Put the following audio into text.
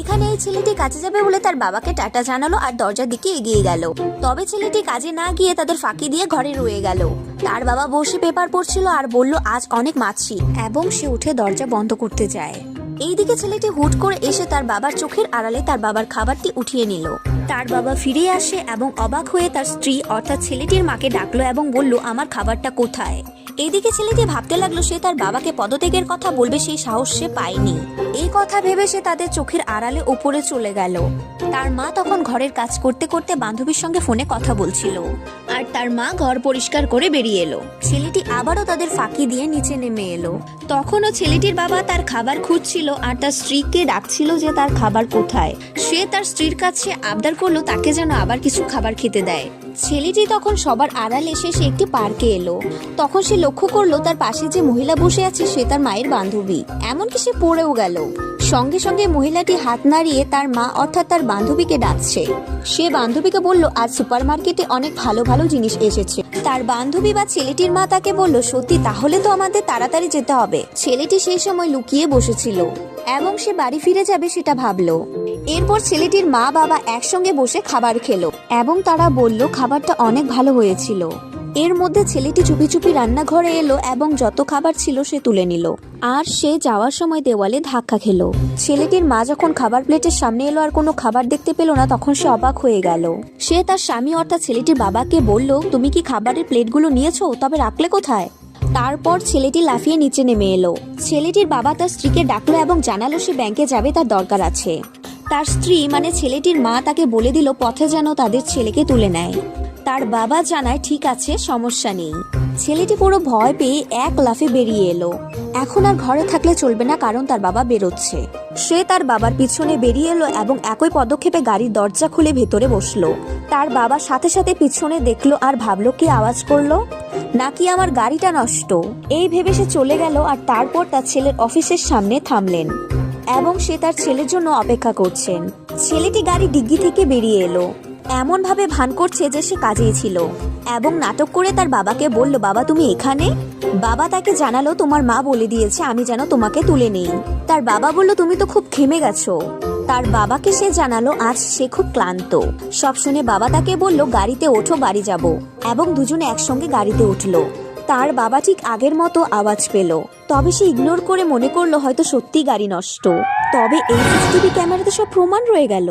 এখানে এই ছেলেটি কাজে যাবে বলে তার বাবাকে টাটা জানালো আর দরজার দিকে এগিয়ে গেল। তবে ছেলেটি কাজে না গিয়ে তাদের ফাঁকি দিয়ে ঘরে রয়ে গেল। তার বাবা বসে পেপার পড়ছিল আর বলল আজ অনেক মাছি, এবং সে উঠে দরজা বন্ধ করতে যায়। এইদিকে ছেলেটি হুট করে এসে তার বাবার চোখের আড়ালে তার বাবার খাবারটি উঠিয়ে নিল। তার বাবা ফিরে আসে এবং অবাক হয়ে তার স্ত্রী অর্থাৎ ছেলেটির মাকে ডাকলো এবং বলল আমার খাবারটা কোথায়। এদিকে ছেলেটি ভাবতে লাগলো সে তার বাবাকে পদত্যাগের কথা বলবে সেই সাহস সে পায়নি। এই কথা ভেবে সে তাদের চোখের আড়ালে উপরে চলে গেল। তার মা তখন ঘরের কাজ করতে করতে বান্ধবীর সঙ্গে ফোনে কথা বলছিল, আর তার মা ঘর পরিষ্কার করে বেরিয়ে এলো। ছেলেটি আবারও তাদের ফাঁকি দিয়ে নিচে নেমে এলো। তখনও ছেলেটির বাবা তার খাবার খুঁজছিল আর তার স্ত্রীকে ডাকছিল যে তার খাবার কোথায়। সে তার স্ত্রীর কাছে আবদার করলো তাকে যেন আবার কিছু খাবার খেতে দেয়। ছেলেটি তখন সবার আড়ালে এসে সে একটি পার্কে এলো। তখন সে লক্ষ্য করলো তার পাশে যে মহিলা বসে আছে সে তার মায়ের বান্ধবী, এমনকি সে পড়েও গেল। সঙ্গে সঙ্গে মহিলাটি হাত নাড়িয়ে তার মা অর্থাৎ তার বান্ধবীকে ডাকছে। সে বান্ধবীকে বলল আজ সুপারমার্কেটে অনেক ভালো ভালো জিনিস এসেছে। তার বান্ধবী বা ছেলেটির মা তাকে বলল সত্যি, তাহলে তো আমাদের তাড়াতাড়ি যেতে হবে। ছেলেটি সেই সময় লুকিয়ে বসেছিল এবং সে বাড়ি ফিরে যাবে সেটা ভাবলো। এরপর ছেলেটির মা বাবা একসঙ্গে বসে খাবার খেলো এবং তারা বলল খাবারটা অনেক ভালো হয়েছিল। এর মধ্যে ছেলেটি চুপি চুপি রান্নাঘরে এলো এবং যত খাবার ছিল সে তুলে নিল, আর সে যাওয়ার সময় দেওয়ালে ধাক্কা খেলো। ছেলেটির মা যখন খাবার প্লেটের সামনে এলো আর কোনো খাবার দেখতে পেল না তখন সে অবাক হয়ে গেল। সে তার স্বামী অর্থাৎ ছেলেটির বাবাকে বলল তুমি কি খাবারের প্লেটগুলো নিয়েছো, তবে রাখলে কোথায়? তারপর ছেলেটি লাফিয়ে নিচে নেমে এলো। ছেলেটির বাবা তার স্ত্রীকে ডাকলো এবং জানালো সে ব্যাংকে যাবে, তার দরকার আছে। তার স্ত্রী মানে ছেলেটির মা তাকে বলে দিল পথে যেন তাদের ছেলেকে তুলে নেয়। তার বাবা জানায় ঠিক আছে, সমস্যা নেই। ছেলেটি পুরো ভয় পেয়ে এক লাফে বেরিয়ে এলো। এখন আর ঘরে থাকলে চলবে না কারণ তার বাবা বেরোচ্ছে। সে তার বাবার পিছনে বেরিয়ে এলো এবং একই পদক্ষেপে গাড়ির দরজা খুলে ভেতরে বসলো। তার বাবা সাথে সাথে পিছনে দেখলো আর ভাবলো কি আওয়াজ করলো, নাকি আমার গাড়িটা নষ্ট। এই ভেবে সে চলে গেল আর তারপর তার ছেলের অফিসের সামনে থামলেন এবং সে তার ছেলের জন্য অপেক্ষা করছেন। ছেলেটি গাড়ি ডিগ্গি থেকে বেরিয়ে এলো, এমন ভাবে ভান করছে যে সে কাজেই ছিল এবং নাটক করে তার বাবাকে বলল বাবা তুমি এখানে। বাবা তাকে জানালো তোমার মা বলে দিয়েছে আমি যেন তোমাকে তুলে নেই। তার বাবা বলল তুমি তো খুব ঘেমে গেছো। তার বাবাকে সে জানালো আজ সে খুব ক্লান্ত। সব শুনে বাবা তাকে বলল গাড়িতে ওঠো, বাড়ি যাব, এবং দুজনে একসঙ্গে গাড়িতে উঠলো। তার বাবা ঠিক আগের মতো আওয়াজ পেল, তবে সে ইগনোর করে মনে করলো হয়তো সত্যি গাড়ি নষ্ট। তবে এই সিসিটিভি ক্যামেরাতে সব প্রমাণ রয়ে গেল।